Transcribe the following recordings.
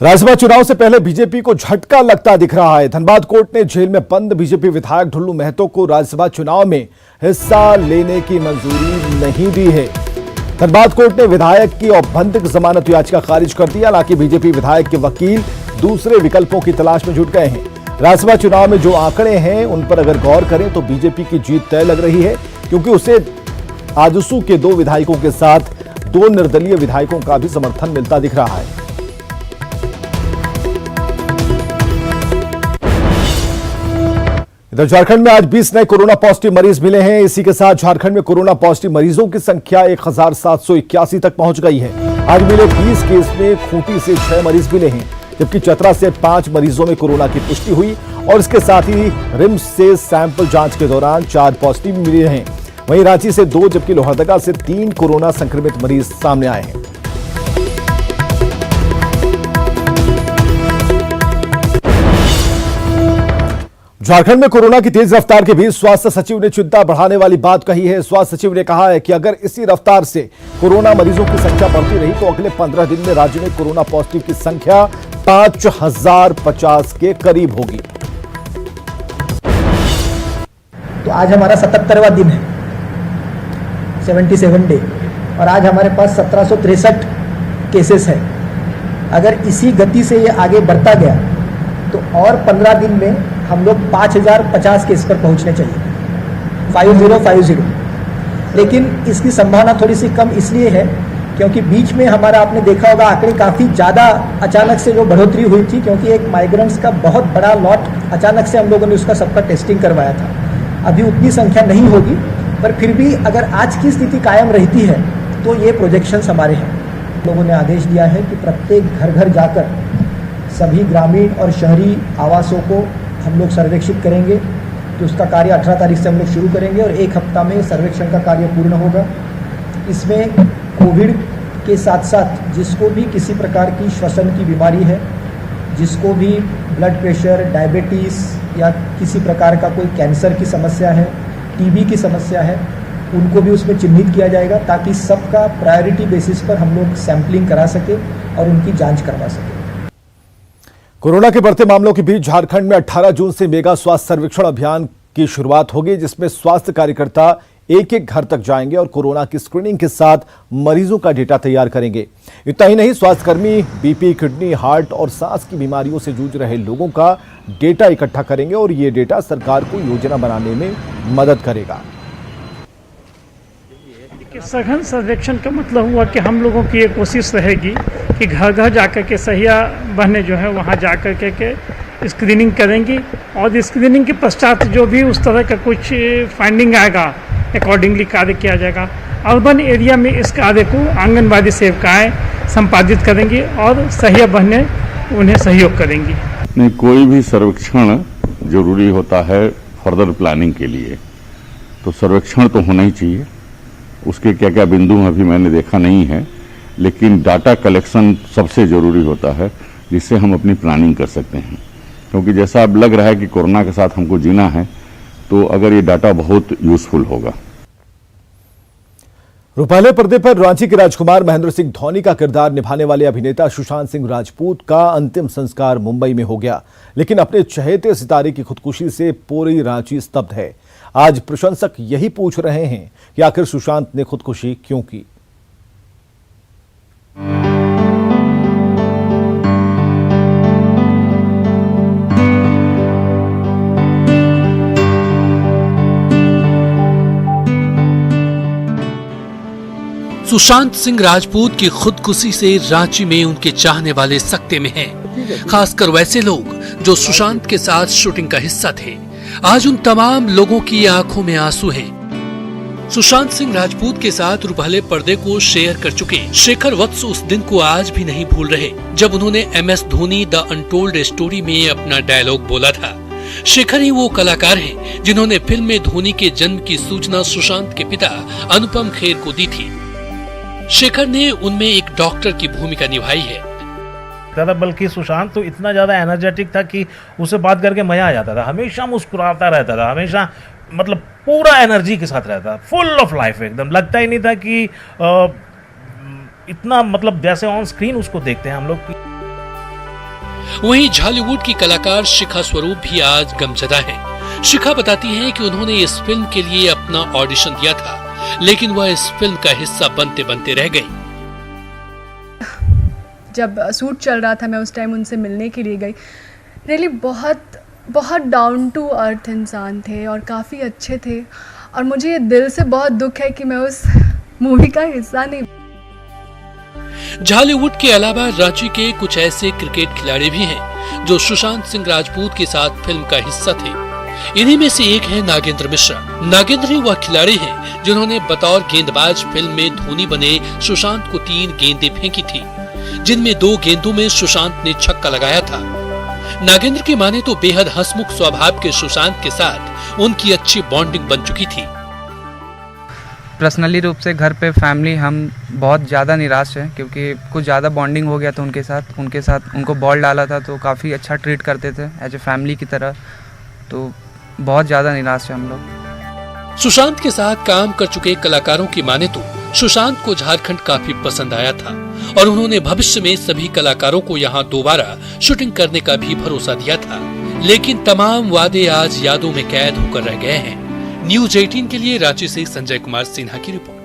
राज्यसभा चुनाव से पहले बीजेपी को झटका लगता दिख रहा है। धनबाद कोर्ट ने जेल में बंद बीजेपी विधायक ढुल्लू महतो को राज्यसभा चुनाव में हिस्सा लेने की मंजूरी नहीं दी है। धनबाद कोर्ट ने विधायक की औपबंधिक जमानत याचिका खारिज कर दी। हालांकि बीजेपी विधायक के वकील दूसरे विकल्पों की तलाश में जुट गए हैं। राज्यसभा चुनाव में जो आंकड़े हैं उन पर अगर गौर करें तो बीजेपी की जीत तय लग रही है, क्योंकि उसे आजसू के 2 विधायकों के साथ 2 निर्दलीय विधायकों का भी समर्थन मिलता दिख रहा है। इधर झारखंड में आज 20 नए कोरोना पॉजिटिव मरीज मिले हैं। इसी के साथ झारखंड में कोरोना पॉजिटिव मरीजों की संख्या 1781 तक पहुंच गई है। आज मिले 20 केस में खूंटी से 6 मरीज मिले हैं, जबकि चतरा से 5 मरीजों में कोरोना की पुष्टि हुई और इसके साथ ही रिम्स से सैंपल जांच के दौरान 4 पॉजिटिव मिले हैं। वहीं रांची से 2 जबकि लोहरदगा से 3 कोरोना संक्रमित मरीज सामने आए हैं। झारखंड में कोरोना की तेज रफ्तार के बीच स्वास्थ्य सचिव ने चिंता बढ़ाने वाली बात कही है। स्वास्थ्य सचिव ने कहा है कि अगर इसी रफ्तार से कोरोना मरीजों की संख्या बढ़ती रही तो अगले 15 दिन में राज्य में कोरोना पॉजिटिव की संख्या 5050 के करीब होगी। तो आज हमारा 77वां दिन है, 77 डे, और आज हमारे पास 1763 केसेस है। अगर इसी गति से ये आगे बढ़ता गया तो और 15 दिन में हम लोग 5050 केस पर पहुंचने चाहिए, 5050। लेकिन इसकी संभावना थोड़ी सी कम इसलिए है क्योंकि बीच में हमारा, आपने देखा होगा, आंकड़े काफ़ी ज़्यादा अचानक से जो बढ़ोतरी हुई थी, क्योंकि एक माइग्रेंट्स का बहुत बड़ा लॉट अचानक से हम लोगों ने उसका सबका टेस्टिंग करवाया था। अभी उतनी संख्या नहीं होगी, पर फिर भी अगर आज की स्थिति कायम रहती है तो ये प्रोजेक्शंस हमारे हैं। लोगों ने आदेश दिया है कि प्रत्येक घर घर जाकर सभी ग्रामीण और शहरी आवासों को हम लोग सर्वेक्षित करेंगे। तो उसका कार्य 18 तारीख से हम लोग शुरू करेंगे और 1 हफ्ता में सर्वेक्षण का कार्य पूर्ण होगा। इसमें कोविड के साथ साथ जिसको भी किसी प्रकार की श्वसन की बीमारी है, जिसको भी ब्लड प्रेशर, डायबिटीज़ या किसी प्रकार का कोई कैंसर की समस्या है, टीबी की समस्या है, उनको भी उसमें चिन्हित किया जाएगा ताकि सबका प्रायोरिटी बेसिस पर हम लोग सैंपलिंग करा सके और उनकी जांच करवा सके। कोरोना के बढ़ते मामलों के बीच झारखंड में 18 जून से मेगा स्वास्थ्य सर्वेक्षण अभियान की शुरुआत होगी, जिसमें स्वास्थ्य कार्यकर्ता एक-एक घर तक जाएंगे और कोरोना की स्क्रीनिंग के साथ मरीजों का डेटा तैयार करेंगे। इतना ही नहीं, स्वास्थ्यकर्मी बीपी, किडनी, हार्ट और सांस की बीमारियों से जूझ रहे लोगों का डेटा इकट्ठा करेंगे और ये डेटा सरकार को योजना बनाने में मदद करेगा। सघन सर्वेक्षण का मतलब हुआ कि हम लोगों की ये कोशिश रहेगी कि घर घर जाकर के सहिया बहनें जो है वहाँ जाकर के स्क्रीनिंग करेंगी और स्क्रीनिंग के पश्चात जो भी उस तरह का कुछ फाइंडिंग आएगा अकॉर्डिंगली कार्य किया जाएगा। अर्बन एरिया में इस कार्य को आंगनबाड़ी सेविकाएँ संपादित करेंगी और सहिया बहनें उन्हें सहयोग करेंगी। नहीं, कोई भी सर्वेक्षण जरूरी होता है फर्दर प्लानिंग के लिए, तो सर्वेक्षण तो होना ही चाहिए। उसके क्या क्या बिंदु अभी मैंने देखा नहीं है, लेकिन डाटा कलेक्शन सबसे ज़रूरी होता है जिससे हम अपनी प्लानिंग कर सकते हैं। क्योंकि जैसा अब लग रहा है कि कोरोना के साथ हमको जीना है, तो अगर ये डाटा बहुत यूजफुल होगा। रुपाले पर्दे पर रांची के राजकुमार महेंद्र सिंह धोनी का किरदार निभाने वाले अभिनेता सुशांत सिंह राजपूत का अंतिम संस्कार मुंबई में हो गया, लेकिन अपने चहेते सितारे की खुदकुशी से पूरी रांची स्तब्ध है। आज प्रशंसक यही पूछ रहे हैं कि आखिर सुशांत ने खुदकुशी क्यों की। सुशांत सिंह राजपूत की खुदकुशी से रांची में उनके चाहने वाले सकते में हैं, खासकर वैसे लोग जो सुशांत के साथ शूटिंग का हिस्सा थे। आज उन तमाम लोगों की आंखों में आंसू हैं। सुशांत सिंह राजपूत के साथ रुपाले पर्दे को शेयर कर चुके शेखर वत्स उस दिन को आज भी नहीं भूल रहे जब उन्होंने MS Dhoni the untold story में अपना डायलॉग बोला था। शेखर ही वो कलाकार हैं जिन्होंने फिल्म में धोनी के जन्म की सूचना सुशांत के पिता अनुपम खेर को दी थी। शेखर ने उनमें एक डॉक्टर की भूमिका निभाई है। बल्कि सुशांत तो इतना ज़्यादा एनर्जेटिक था कि उसे बात करके मज़ा आ जाता था। हमेशा मुस्कुराता रहता था, हमेशा मतलब पूरा एनर्जी के साथ रहता, फुल ऑफ लाइफ एकदम। लगता ही नहीं था कि इतना मतलब जैसे ऑन स्क्रीन उसको देखते हैं हम लोग। वहीं झालीवुड की कलाकार शिखा स्वरूप भी आज गमजदा हैं। शिखा बताती हैं कि उन्होंने इस फिल्म के लिए अपना ऑडिशन दिया था, लेकिन वह इस फिल्म का हिस्सा बनते बनते रह गई। जब शूट चल रहा था मैं उस टाइम उनसे मिलने के लिए गई। रियली बहुत डाउन टू अर्थ इंसान थे और काफ़ी अच्छे थे, और मुझे ये दिल से बहुत दुख है कि मैं उस मूवी का हिस्सा नहीं। झालीवुड के अलावा रांची के कुछ ऐसे क्रिकेट खिलाड़ी भी हैं जो सुशांत सिंह राजपूत के साथ फिल्म का हिस्सा थे। इन्हीं में से एक है नागेंद्र मिश्रा। नागेंद्र ही वह खिलाड़ी हैं जिन्होंने बतौर गेंदबाज फिल्म में धोनी बने सुशांत को 3 गेंदें फेंकी थी, जिनमें 2 गेंदों में सुशांत ने छक्का लगाया था। नागेंद्र की माने तो बेहद हंसमुख स्वभाव के सुशांत के साथ उनकी अच्छी बॉन्डिंग बन चुकी थी। पर्सनली रूप से घर पे फैमिली हम बहुत ज़्यादा निराश हैं, क्योंकि कुछ ज़्यादा बॉन्डिंग हो गया था उनके साथ उनको बॉल डाला था तो काफ़ी अच्छा ट्रीट करते थे एज ए फैमिली की तरह, तो बहुत ज़्यादा निराश है हम लोग। सुशांत के साथ काम कर चुके कलाकारों की माने तो सुशांत को झारखंड काफी पसंद आया था और उन्होंने भविष्य में सभी कलाकारों को यहाँ दोबारा शूटिंग करने का भी भरोसा दिया था, लेकिन तमाम वादे आज यादों में कैद होकर रह गए हैं। न्यूज 18 के लिए रांची से संजय कुमार सिन्हा की रिपोर्ट।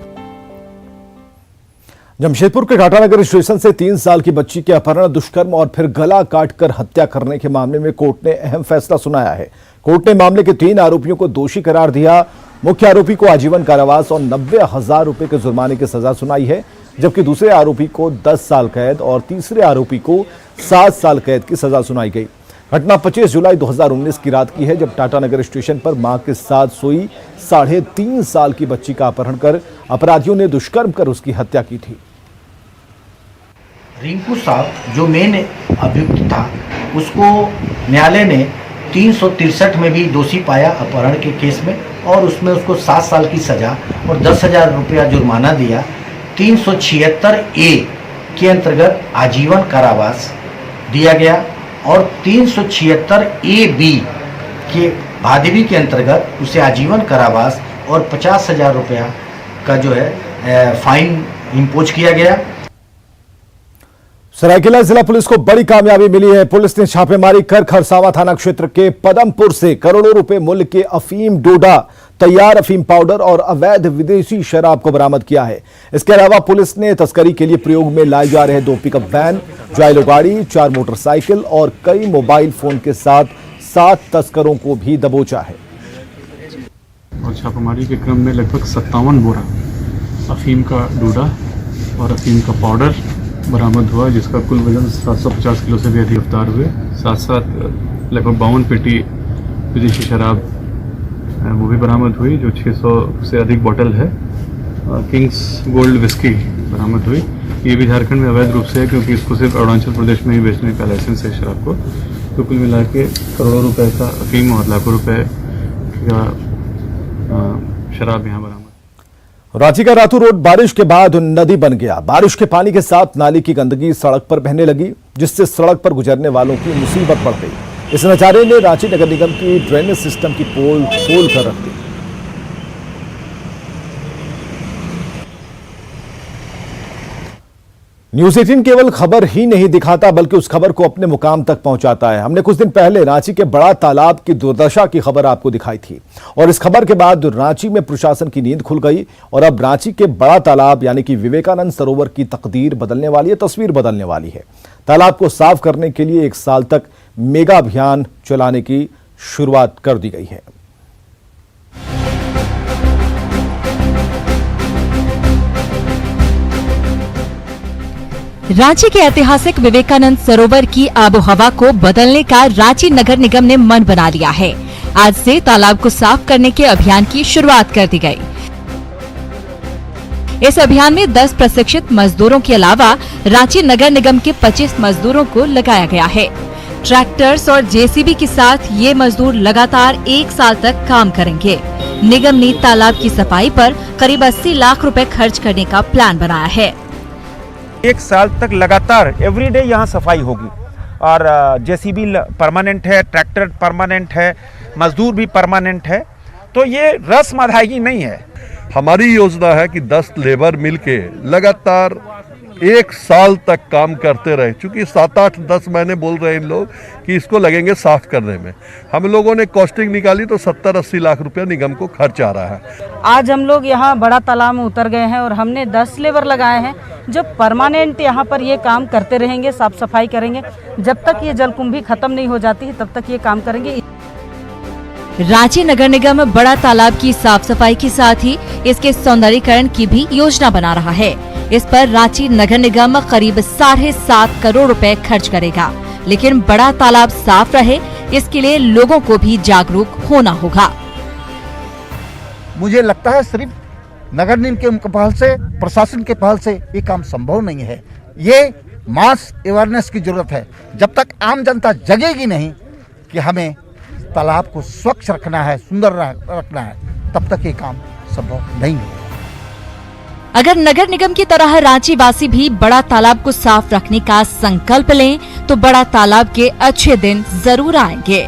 जमशेदपुर के टाटानगर स्टेशन से 3 साल की बच्ची के अपहरण, दुष्कर्म और फिर गला काटकर हत्या करने के मामले में कोर्ट ने अहम फैसला सुनाया है। कोर्ट ने मामले के 3 आरोपियों को दोषी करार दिया। मुख्य आरोपी को आजीवन कारावास और 90,000 रुपए के जुर्माने की सजा सुनाई है, जबकि दूसरे आरोपी को 10 साल कैद और तीसरे आरोपी को 7 साल कैद की सजा सुनाई गई। घटना 25 जुलाई 2019 की रात की है, जब टाटानगर स्टेशन पर मां के साथ सोई 3.5 साल की बच्ची का अपहरण कर अपराधियों ने दुष्कर्म कर उसकी हत्या की थी। रिंकू साहब जो मेन अभियुक्त था, उसको न्यायालय ने 363 में भी दोषी पाया अपहरण के केस में, और उसमें उसको 7 साल की सजा और 10,000 रुपया जुर्माना दिया। 376A के अंतर्गत आजीवन कारावास दिया गया और 376AB के भादवी के अंतर्गत उसे आजीवन कारावास और 50,000 रुपया का जो है फाइन इम्पोज किया गया। सरायकेला जिला पुलिस को बड़ी कामयाबी मिली है। पुलिस ने छापेमारी कर खरसावां थाना क्षेत्र के पदमपुर से करोड़ों रुपए मूल्य के अफीम डोडा, तैयार अफीम पाउडर और अवैध विदेशी शराब को बरामद किया है। इसके अलावा पुलिस ने तस्करी के लिए प्रयोग में लाए जा रहे 2 पिकअप वैन, जायलो गाड़ी, 4 मोटरसाइकिल और कई मोबाइल फोन के साथ 7 तस्करों को भी दबोचा है। और छापेमारी के क्रम में लगभग 57 बोरा अफीम का डोडा और अफीम का पाउडर बरामद हुआ, जिसका कुल वजन 750 किलो से भी अधिक गिरफ्तार हुए। साथ लगभग 52 पेटी विदेशी शराब वो भी बरामद हुई, जो 600 से अधिक बोतल है। किंग्स गोल्ड विस्की बरामद हुई। ये भी झारखंड में अवैध रूप से है, क्योंकि इसको सिर्फ अरुणाचल प्रदेश में ही बेचने का लाइसेंस है शराब को। तो कुल मिला के करोड़ों रुपए का अफीम और लाखों रुपए का शराब यहाँ बरामद। रांची का रातू रोड बारिश के बाद नदी बन गया। बारिश के पानी के साथ नाली की गंदगी सड़क पर बहने लगी, जिससे सड़क पर गुजरने वालों की मुसीबत बढ़ गई। इस नजारे ने रांची नगर निगम की ड्रेनेज सिस्टम की पोल खोल कर रख दी। न्यूज 18 केवल खबर ही नहीं दिखाता, बल्कि उस खबर को अपने मुकाम तक पहुंचाता है। हमने कुछ दिन पहले रांची के बड़ा तालाब की दुर्दशा की खबर आपको दिखाई थी, और इस खबर के बाद रांची में प्रशासन की नींद खुल गई और अब रांची के बड़ा तालाब यानी कि विवेकानंद सरोवर की तकदीर बदलने वाली है, तस्वीर बदलने वाली है। तालाब को साफ करने के लिए 1 साल तक मेगा अभियान चलाने की शुरुआत कर दी गई है। रांची के ऐतिहासिक विवेकानंद सरोवर की आबोहवा को बदलने का रांची नगर निगम ने मन बना लिया है। आज से तालाब को साफ करने के अभियान की शुरुआत कर दी गई। इस अभियान में 10 प्रशिक्षित मजदूरों के अलावा रांची नगर निगम के 25 मजदूरों को लगाया गया है। ट्रैक्टर्स और जेसीबी के साथ ये मजदूर लगातार 1 साल तक काम करेंगे। निगम ने तालाब की सफाई पर करीब 80 लाख रुपए खर्च करने का प्लान बनाया है। 1 साल तक लगातार एवरीडे यहाँ सफाई होगी, और जेसीबी परमानेंट है, ट्रैक्टर परमानेंट है, मजदूर भी परमानेंट है। तो ये रस्म अदायगी नहीं है। हमारी योजना है कि 10 लेबर मिलके लगातार 1 साल तक काम करते रहे, क्योंकि 7, 8, 10 महीने बोल रहे हैं इन लोग कि इसको लगेंगे साफ करने में। हम लोगों ने कॉस्टिंग निकाली तो 70-80 लाख रुपया निगम को खर्च आ रहा है। आज हम लोग यहाँ बड़ा तालाब में उतर गए हैं और हमने 10 लेबर लगाए हैं जो परमानेंट यहाँ पर ये काम करते रहेंगे, साफ सफाई करेंगे। जब तक ये जलकुंभी खत्म नहीं हो जाती तब तक ये काम करेंगे। रांची नगर निगम बड़ा तालाब की साफ सफाई के साथ ही इसके सौंदर्यीकरण की भी योजना बना रहा है। इस पर रांची नगर निगम करीब 7.5 करोड़ रुपए खर्च करेगा। लेकिन बड़ा तालाब साफ रहे इसके लिए लोगों को भी जागरूक होना होगा। मुझे लगता है सिर्फ नगर निगम के पहल से, प्रशासन के पहल से ये काम संभव नहीं है। ये मास अवेयरनेस की जरूरत है। जब तक आम जनता जगेगी नहीं कि हमें तालाब को स्वच्छ रखना है, सुंदर रखना है, तब तक ये काम संभव नहीं है। अगर नगर निगम की तरह रांची वासी भी बड़ा तालाब को साफ रखने का संकल्प लें तो बड़ा तालाब के अच्छे दिन जरूर आएंगे।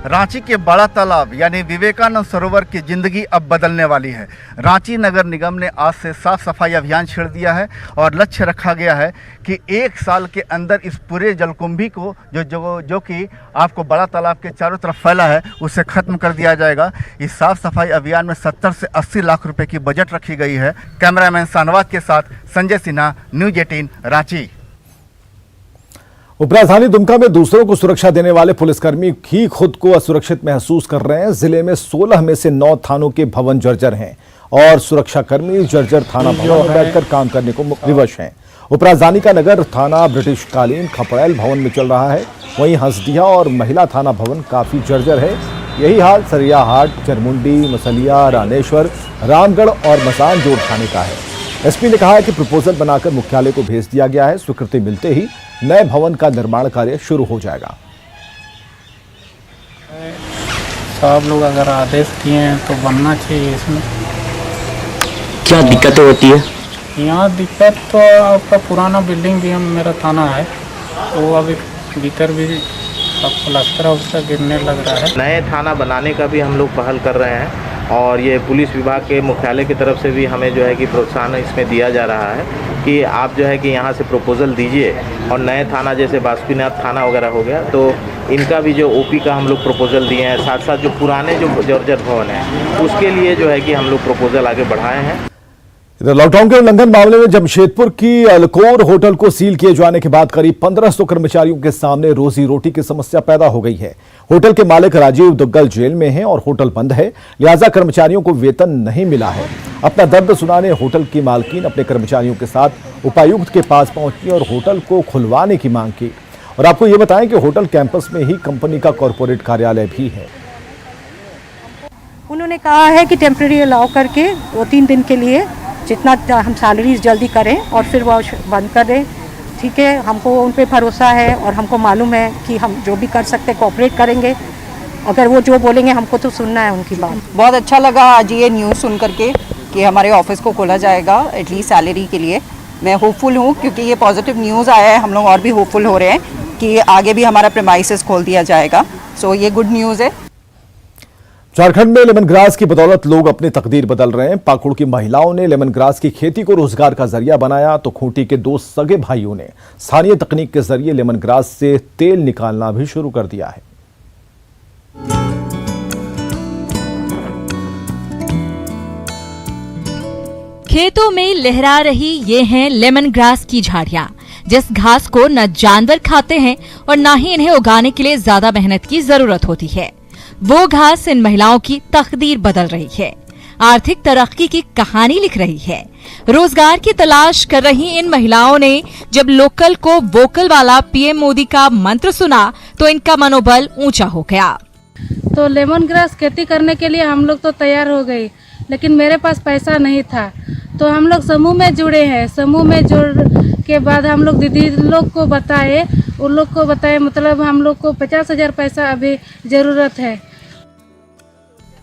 रांची के बड़ा तालाब यानी विवेकानंद सरोवर की जिंदगी अब बदलने वाली है। रांची नगर निगम ने आज से साफ सफाई अभियान छेड़ दिया है और लक्ष्य रखा गया है कि 1 साल के अंदर इस पूरे जलकुंभी को जो कि आपको बड़ा तालाब के चारों तरफ फैला है उसे खत्म कर दिया जाएगा। इस साफ सफाई अभियान में 70 से 80 लाख रुपए की बजट रखी गई है। कैमरामैन शाहनवाज के साथ संजय सिन्हा, न्यूज 18 रांची। उपराजधानी दुमका में दूसरों को सुरक्षा देने वाले पुलिसकर्मी ही खुद को असुरक्षित महसूस कर रहे हैं। जिले में 16 में से 9 थानों के भवन जर्जर हैं और सुरक्षाकर्मी जर्जर थाना भवन में बैठकर काम करने को विवश हैं। उपराजधानी का नगर थाना ब्रिटिशकालीन खपड़ैल भवन में चल रहा है, वहीं हंसदिया और महिला थाना भवन काफी जर्जर है। यही हाल सरियाहाट, चरमुंडी, मसलिया, रानेश्वर, रामगढ़ और मसान जोड़ थाने का है। एसपी ने कहा है कि प्रपोजल बनाकर मुख्यालय को भेज दिया गया है। स्वीकृति मिलते ही नए भवन का निर्माण कार्य शुरू हो जाएगा। सब लोग अगर आदेश दिए हैं तो बनना चाहिए। इसमें क्या दिक्कतें होती है? यहाँ दिक्कत तो आपका पुराना बिल्डिंग भी मेरा थाना है तो अभी भीतर भी सब प्लास्टर उसका गिरने लग रहा है। नए थाना बनाने का भी हम लोग पहल कर रहे हैं और ये पुलिस विभाग के मुख्यालय की तरफ से भी हमें जो है कि प्रोत्साहन इसमें दिया जा रहा है कि आप जो है कि यहाँ से प्रपोजल दीजिए और नए थाना जैसे बासुकीनाथ थाना वगैरह हो गया तो इनका भी जो ओपी का हम लोग प्रपोजल दिए हैं, साथ साथ जो पुराने जो जर्जर भवन है उसके लिए जो है कि हम लोग प्रपोजल आगे बढ़ाए हैं। इधर लॉकडाउन के उल्लंघन मामले में जमशेदपुर की अल्कोर होटल को सील किए जाने के बाद करीब 1500 कर्मचारियों के सामने रोजी रोटी की समस्या पैदा हो गई है। होटल के मालिक राजीव दुग्गल जेल में हैं और होटल बंद है, लिहाजा कर्मचारियों को वेतन नहीं मिला है। अपना दर्द सुनाने होटल की मालकिन अपने कर्मचारियों के साथ उपायुक्त के पास पहुंची और होटल को खुलवाने की मांग की। और आपको ये बताएं कि होटल कैंपस में ही कंपनी का कॉरपोरेट कार्यालय भी है। उन्होंने कहा है कि टेम्परेरी अलाउ करके 2-3 दिन के लिए जितना हम सैलरीज जल्दी करें और फिर वो बंद कर दें। ठीक है, हमको उन पे भरोसा है और हमको मालूम है कि हम जो भी कर सकते कोऑपरेट करेंगे। अगर वो जो बोलेंगे हमको तो सुनना है उनकी बात। बहुत अच्छा लगा आज ये न्यूज़ सुन करके कि हमारे ऑफिस को खोला जाएगा एटलीस्ट सैलरी के लिए। मैं होपफुल हूँ क्योंकि ये पॉजिटिव न्यूज़ आया है। हम लोग और भी होपफुल हो रहे हैं कि आगे भी हमारा प्रेमाइसेस खोल दिया जाएगा। सो ये गुड न्यूज़ है। झारखंड में लेमन ग्रास की बदौलत लोग अपनी तकदीर बदल रहे हैं। पाकुड़ की महिलाओं ने लेमन ग्रास की खेती को रोजगार का जरिया बनाया तो खूंटी के 2 सगे भाइयों ने स्थानीय तकनीक के जरिए लेमन ग्रास से तेल निकालना भी शुरू कर दिया है। खेतों में लहरा रही ये हैं लेमन ग्रास की झाड़ियां, जिस घास को न जानवर खाते हैं और न ही इन्हें उगाने के लिए ज्यादा मेहनत की जरूरत होती है। वो घास इन महिलाओं की तकदीर बदल रही है, आर्थिक तरक्की की कहानी लिख रही है। रोजगार की तलाश कर रही इन महिलाओं ने जब लोकल को वोकल वाला पीएम मोदी का मंत्र सुना तो इनका मनोबल ऊंचा हो गया। तो लेमन ग्रास खेती करने के लिए हम लोग तो तैयार हो गए, लेकिन मेरे पास पैसा नहीं था तो हम लोग समूह में जुड़े हैं। समूह में जुड़ के बाद हम लोग दीदी लोग को बताए, उन लोग को बताए मतलब हम लोग को 50,000 पैसा अभी जरूरत है।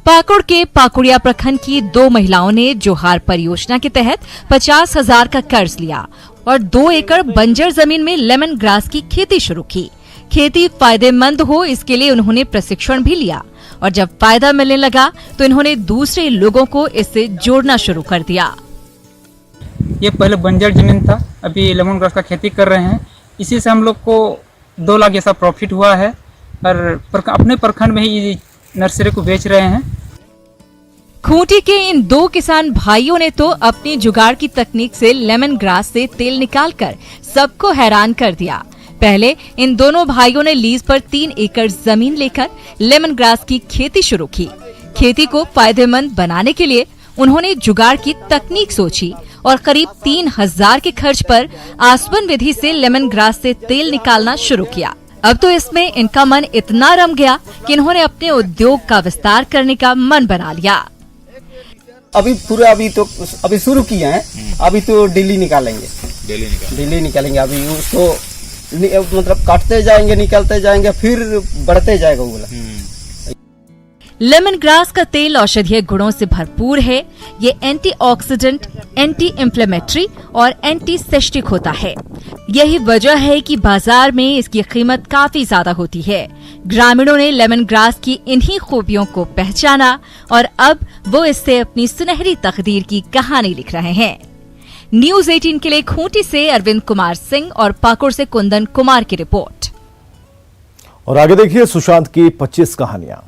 पाकुड़ के पाकुड़िया प्रखंड की 2 महिलाओं ने जोहार परियोजना के तहत 50,000 का कर्ज लिया और 2 एकड़ बंजर जमीन में लेमन ग्रास की खेती शुरू की। खेती फायदेमंद हो इसके लिए उन्होंने प्रशिक्षण भी लिया और जब फायदा मिलने लगा तो इन्होंने दूसरे लोगों को इससे जोड़ना शुरू कर दिया। ये पहले बंजर जमीन था, अभी लेमन ग्रास का खेती कर रहे हैं। इसी से हम लोग को 2 लाख जैसा प्रॉफिट हुआ है और अपने प्रखंड में ही नर्सरी को बेच रहे हैं। खूंटी के इन 2 किसान भाइयों ने तो अपनी जुगाड़ की तकनीक से लेमन ग्रास से तेल निकालकर सबको हैरान कर दिया। पहले इन दोनों भाइयों ने लीज पर 3 एकड़ जमीन लेकर लेमन ग्रास की खेती शुरू की। खेती को फायदेमंद बनाने के लिए उन्होंने जुगाड़ की तकनीक सोची और करीब 3000 के खर्च पर आसवन विधि से लेमन ग्रास से तेल निकालना शुरू किया। अब तो इसमें इनका मन इतना रम गया कि इन्होंने अपने उद्योग का विस्तार करने का मन बना लिया। अभी शुरू किए हैं, अभी तो डेली निकालेंगे। अभी उसको मतलब काटते जाएंगे, निकलते जाएंगे, फिर बढ़ते जाएगा वो। लेमन ग्रास का तेल औषधीय गुणों से भरपूर है। ये एंटीऑक्सीडेंट, एंटी इंफ्लेमेटरी और एंटीसेप्टिक होता है। यही वजह है कि बाजार में इसकी कीमत काफी ज्यादा होती है। ग्रामीणों ने लेमन ग्रास की इन्हीं खूबियों को पहचाना और अब वो इससे अपनी सुनहरी तकदीर की कहानी लिख रहे हैं। न्यूज़ 18 के लिए खूंटी से अरविंद कुमार सिंह और पाकुड़ से कुंदन कुमार की रिपोर्ट। और आगे देखिए सुशांत की 25 कहानियां।